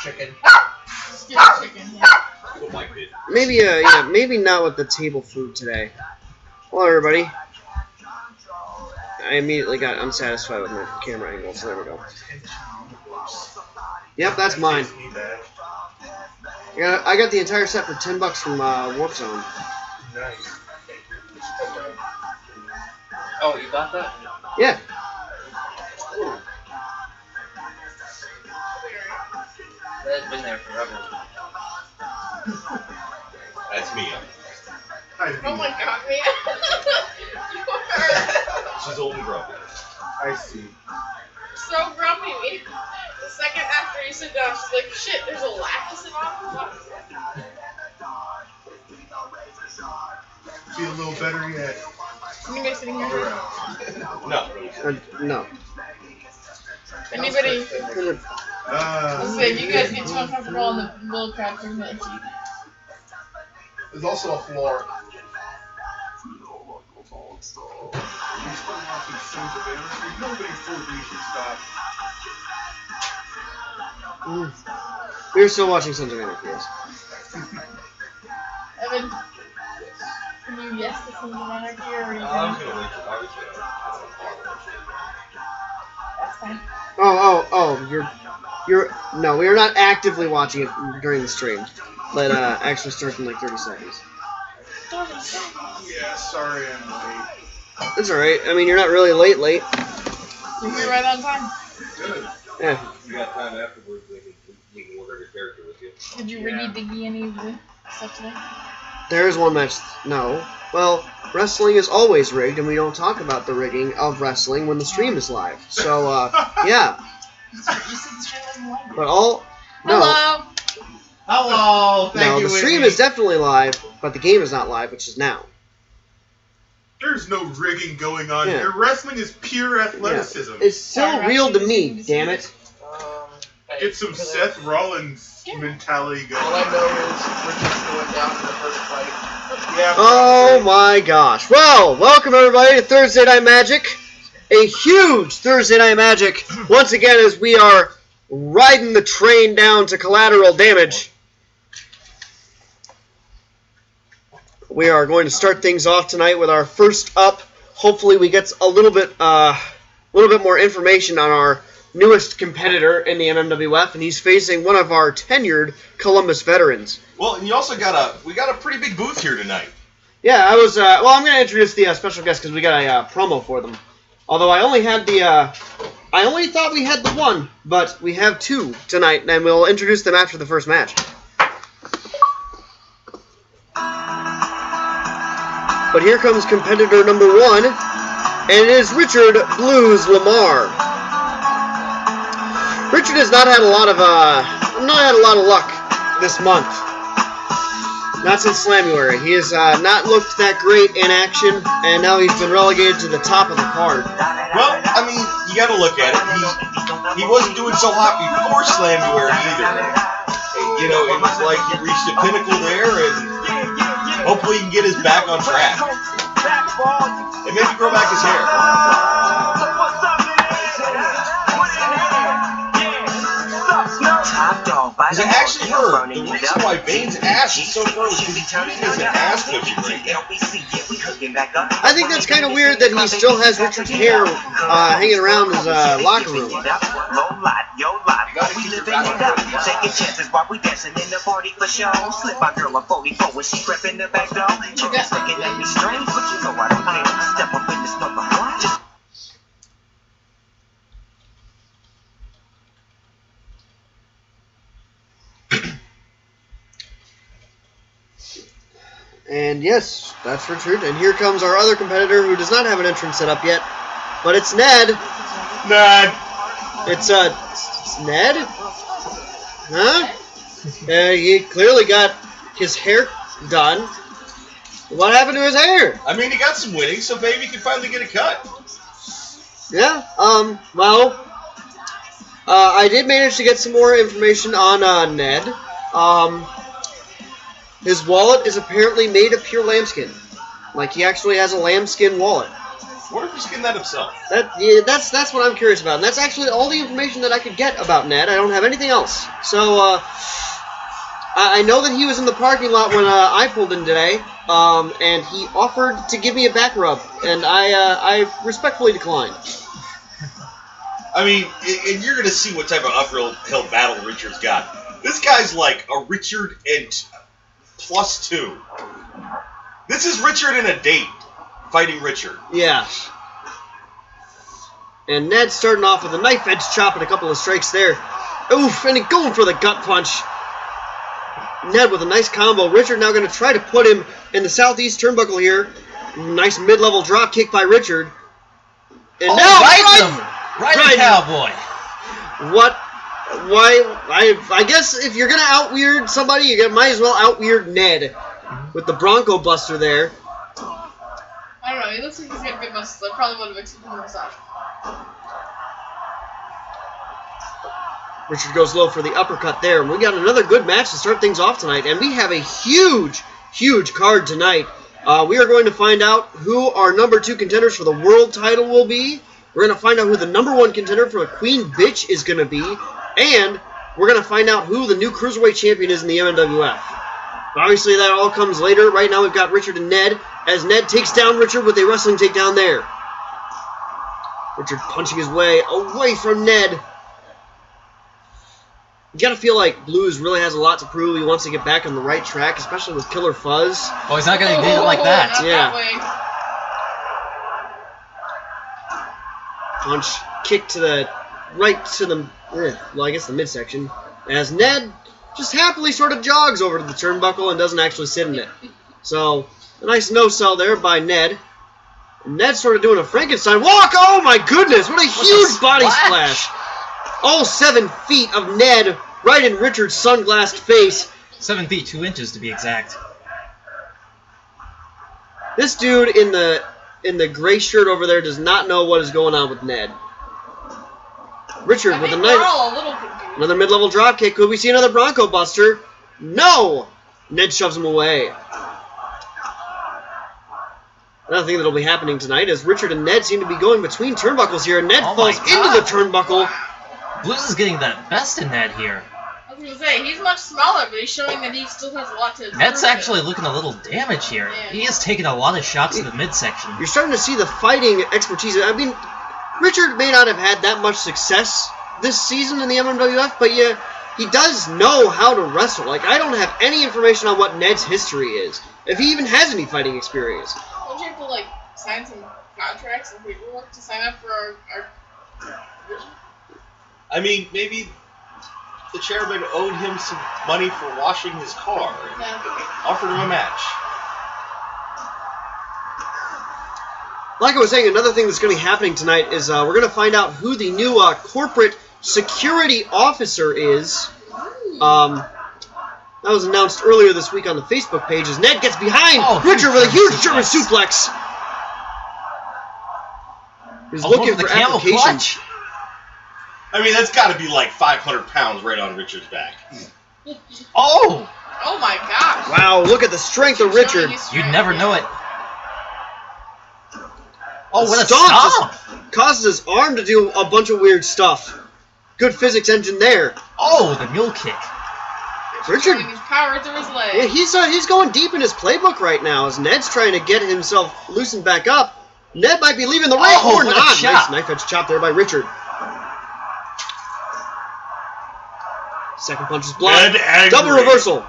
chicken. Stew chicken, yeah. Maybe, yeah, maybe not with the table food today. Hello, everybody. I immediately got unsatisfied with my camera angle, so there we go. Yep, that's mine. I got the entire set for $10 from Warp Zone. Nice. Oh, you got that? Yeah. Ooh. That's been there forever. That's Mia. Oh my god, Mia. You are She's old and grumpy. I see. so grumpy, Mia. The second after you sit down, she's like, shit, there's a lactus in all of this? Feel a little better yet. Anybody sitting here? No. No. Anybody? Let's say, if you guys get too uncomfortable on the little crowd for a minute. There's also a floor. We're still watching Sons of Anarchy, yes. Evan, can you yes to Sons of Anarchy, or are you I'm going? gonna wait till obviously. That's fine. No, we are not actively watching it during the stream. But actually starts in like 30 seconds. Yeah, sorry I'm late. That's alright. I mean, you're not really late. You're here right on time. Good. Yeah. You got time afterwards, you can order your character with you. Did you Riggy Diggy any of the stuff today? There is one match. No. Well, wrestling is always rigged, and we don't talk about the rigging of wrestling when the stream is live. So, yeah. You said the stream wasn't live. But all... No. Hello! Hello! Thank you, the stream Whitney. is definitely live, but the game is not live, which is now. There's no rigging going on Yeah. here. Wrestling is pure athleticism. It's still real to me, damn it. Get some Seth Rollins mentality going. All I know is Richard's going down in the first fight. Yeah. Oh my gosh. Well, welcome everybody to Thursday Night Magic. A huge Thursday Night Magic. Once again, as we are riding the train down to collateral damage. We are going to start things off tonight with our first up. Hopefully we get a little bit more information on our newest competitor in the MMWF, and he's facing one of our tenured Columbus veterans. Well, and you also got a pretty big booth here tonight. Yeah, I was. Well, I'm going to introduce the special guest because we got a promo for them. Although I only had I only thought we had the one, but we have two tonight, and we'll introduce them after the first match. But here comes competitor number one, and it is Richard Blues Lamar. Richard has not had a lot of luck this month. Not since Slamuary. He has not looked that great in action, and now he's been relegated to the top of the card. Well, I mean, you got to look at it. He wasn't doing so hot before Slamuary either. You know, it was like he reached a pinnacle there, and hopefully he can get his back on track. And maybe grow back his hair. As I actually heard, the reason why Bane's ass is so gross is because he uses an ass pushing right now. I think that's kind of weird that he still has Richard's hair hanging around his locker room. And yes, that's Richard. And here comes our other competitor who does not have an entrance set up yet. But it's Ned. Ned. It's Ned? Huh? He clearly got his hair done. What happened to his hair? I mean, he got some winnings, so maybe he can finally get a cut. Yeah, well, I did manage to get some more information on Ned. His wallet is apparently made of pure lambskin. Like, he actually has a lambskin wallet. What if he's getting that himself? That's what I'm curious about, and that's actually all the information that I could get about Ned. I don't have anything else. So I know that he was in the parking lot when I pulled in today, and he offered to give me a back rub, and I respectfully declined. I mean, and you're going to see what type of uphill battle Richard's got. This guy's like a Richard and +2. This is Richard in a date, fighting Richard. Yeah. And Ned starting off with a knife edge chop and a couple of strikes there. Oof, and going for the gut punch. Ned with a nice combo. Richard now going to try to put him in the southeast turnbuckle here. Nice mid-level drop kick by Richard. And now Right, cowboy. What? Why? I guess if you're gonna out-weird somebody, you might as well out-weird Ned with the Bronco Buster there. I don't know. He looks like he's got good muscles. I probably would have accepted him massage. Richard goes low for the uppercut there. And we got another good match to start things off tonight, and we have a huge card tonight. We are going to find out who our number 2 contenders for the world title will be. We're going to find out who the number 1 contender for the Queen Bitch is going to be. And we're going to find out who the new Cruiserweight Champion is in the MMWF. Obviously, that all comes later. Right now, we've got Richard and Ned, as Ned takes down Richard with a wrestling takedown there. Richard punching his way away from Ned. You got to feel like Blues really has a lot to prove. He wants to get back on the right track, especially with Killer Fuzz. Oh, he's not going to do it like that. Not Yeah. that way. Punch, kick to the right to the, well, I guess the midsection, as Ned just happily sort of jogs over to the turnbuckle and doesn't actually sit in it. So, a nice no-sell there by Ned. Ned sort of doing a Frankenstein walk. Oh my goodness, what a huge body splash. All 7 feet of Ned right in Richard's sunglassed face. 7 feet 2 inches to be exact. This dude in the gray shirt over there does not know what is going on with Ned. Richard I with a think we're knife. all a little confused. Another mid-level drop kick. Could we see another Bronco Buster? No! Ned shoves him away. Another thing that will be happening tonight is Richard and Ned seem to be going between turnbuckles here. Ned Oh falls my into God. the turnbuckle. Blues is getting the best in Ned here. I was going to say, he's much smaller, but he's showing that he still has a lot to Ned's prove actually it. looking a little damaged here. Yeah. He has taken a lot of shots in the midsection. You're starting to see the fighting expertise. I mean, Richard may not have had that much success this season in the MMWF, but he does know how to wrestle. Like, I don't have any information on what Ned's history is, if he even has any fighting experience. Don't you have to, like, sign some contracts and paperwork to sign up for our division? I mean, maybe the chairman owed him some money for washing his car and offered him a match. Like I was saying, another thing that's going to be happening tonight is we're going to find out who the new corporate security officer is. That was announced earlier this week on the Facebook page as Ned gets behind Richard with a huge German suplex. He's looking for application. Clutch. I mean, that's got to be like 500 pounds right on Richard's back. Oh! Oh my gosh. Wow, look at the strength of Richard. You'd never know it. Oh, what a Stomp! stomp! Causes his arm to do a bunch of weird stuff. Good physics engine there. Oh, the mule kick. Richard, He's powered through his leg. yeah, he's going deep in his playbook right now as Ned's trying to get himself loosened back up. Ned might be leaving the ring Oh, or what a not. chop. Nice knife edge chop there by Richard. Second punch is blocked. Ned angry. Double reversal.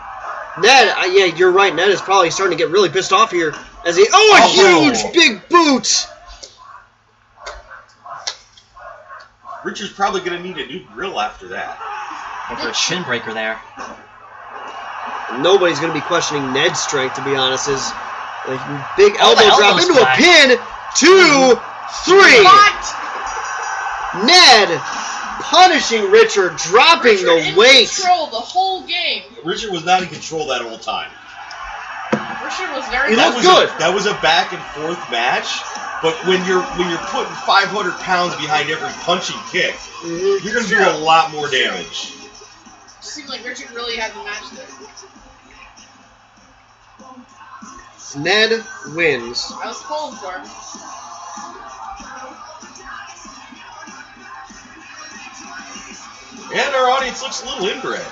Ned, yeah, you're right. Ned is probably starting to get really pissed off here as he. A huge big boot. Richard's probably going to need a new grill after that. Went for a shin breaker there. Nobody's going to be questioning Ned's strength, to be honest. His big Oh, the elbow drop elbow into splash. a pin. 2, 3. What? Ned punishing Richard, dropping Richard the in weight. control the whole game. Richard was not in control that whole time. Richard was very He That looked was good. That was a back and forth match. But when you're putting 500 pounds behind every punching kick, you're going to do a lot more damage. It seemed like Richard really had the match there. Ned wins. I was pulling for him. And our audience looks a little inbred.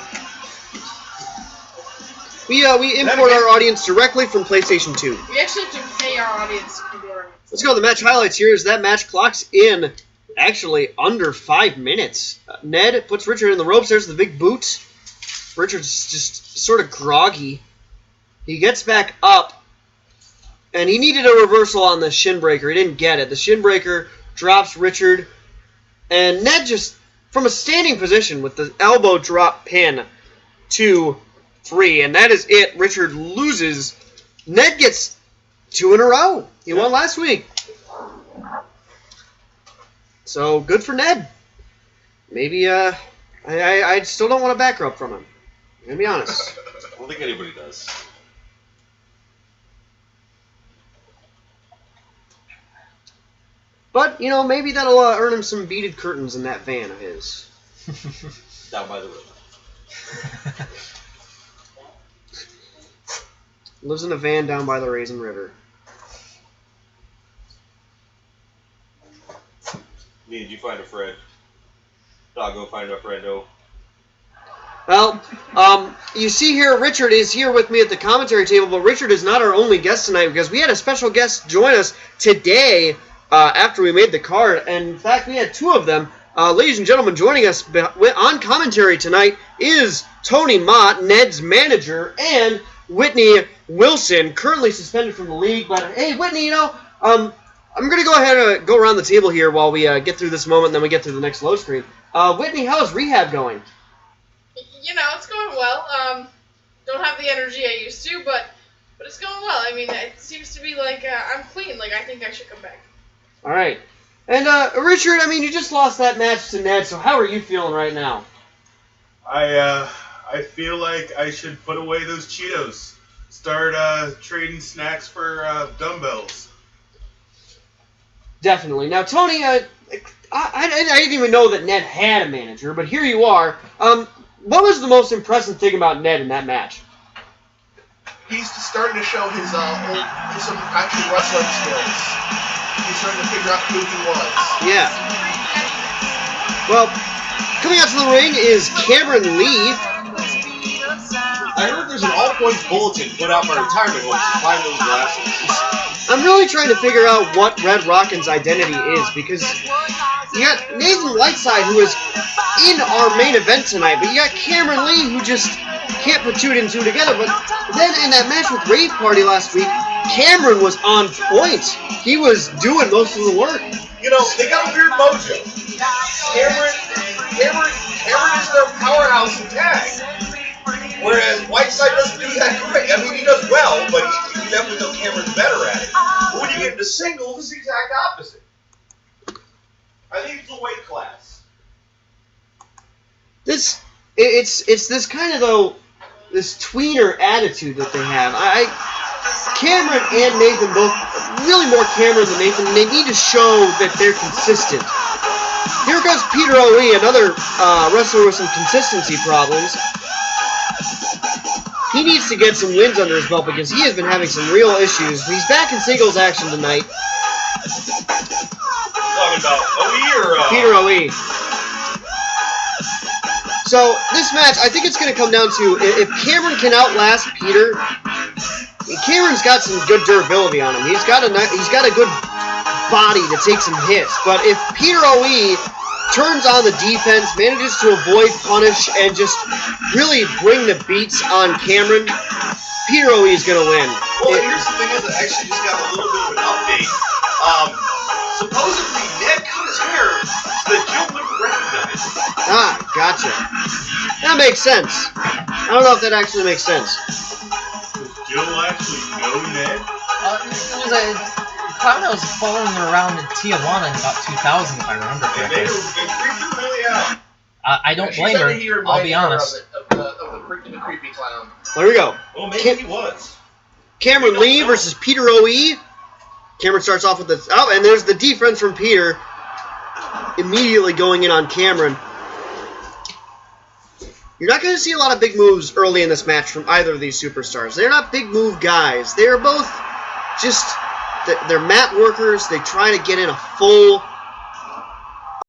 We import our audience directly from PlayStation 2. We actually have to pay our audience to do our Let's go to the match highlights here as that match clocks in actually under 5 minutes. Ned puts Richard in the ropes. There's the big boot. Richard's just sort of groggy. He gets back up, and he needed a reversal on the shin breaker. He didn't get it. The shin breaker drops Richard, and Ned just, from a standing position with the elbow drop pin, 2-3, and that is it. Richard loses. Ned gets 2 in a row. He won last week. So, good for Ned. Maybe, I still don't want a back rub from him. I'm going to be honest. I don't think anybody does. But, you know, maybe that'll earn him some beaded curtains in that van of his. Down by the river. Lives in a van down by the Raisin River. Did you find a friend? Doggo, find a friendo. Well, you see here, Richard is here with me at the commentary table, but Richard is not our only guest tonight because we had a special guest join us today after we made the card. And in fact, we had 2 of them. Ladies and gentlemen, joining us on commentary tonight is Tony Mott, Ned's manager, and Whitney Wilson, currently suspended from the league. But hey, Whitney, you know, I'm going to go ahead and go around the table here while we get through this moment, and then we get through the next low screen. Whitney, how's rehab going? You know, it's going well. Don't have the energy I used to, but it's going well. I mean, it seems to be like I'm clean. Like, I think I should come back. All right. And, Richard, I mean, you just lost that match to Ned, so how are you feeling right now? I feel like I should put away those Cheetos. Start trading snacks for dumbbells. Definitely. Now, Tony, I didn't even know that Ned had a manager, but here you are. What was the most impressive thing about Ned in that match? He's starting to show his some actual wrestling skills. He's starting to figure out who he was. Yeah. Well, coming out to the ring is Cameron Lee. I heard there's an all-points bulletin put out by retirement homes to find those glasses. I'm really trying to figure out what Red Rockin's identity is, because you got Nathan Whiteside, who is in our main event tonight, but you got Cameron Lee, who just can't put 2 and 2 together. But then in that match with Rave Party last week, Cameron was on point. He was doing most of the work. You know, they got a weird mojo. Cameron is their powerhouse in tag. Whereas Whiteside doesn't do that great. I mean, he does well, but you definitely know Cameron's better at it. But when you get into singles, it's the exact opposite. I think it's the weight class. It's this kind of, though, this tweener attitude that they have. Cameron and Nathan both, really more Cameron than Nathan, and they need to show that they're consistent. Here goes Peter O.E., another wrestler with some consistency problems. He needs to get some wins under his belt because he has been having some real issues. He's back in singles action tonight. Talking about O.E. or Peter O.E. So this match, I think it's going to come down to if Cameron can outlast Peter. Cameron's got some good durability on him. He's got a good body to take some hits. But if Peter O.E. turns on the defense, manages to avoid punish, and just really bring the beats on Cameron, Peter O.E. is going to win. Well, here's the thing is, I actually just got a little bit of an update. Supposedly, Ned cut his hair so that Jill wouldn't recognize him. Ah, gotcha. That makes sense. I don't know if that actually makes sense. Does Jill actually know Ned? It was a clown that was following her around in Tijuana in about 2000, if I remember And correctly. they creeped him really out. I don't blame her. I'll be honest. Of the creepy clown. There we go. Well, maybe he was. Cameron Lee versus Peter O.E. Cameron starts off with the... Oh, and there's the defense from Peter. Immediately going in on Cameron. You're not going to see a lot of big moves early in this match from either of these superstars. They're not big move guys. They're both just... They're mat workers. They try to get in a full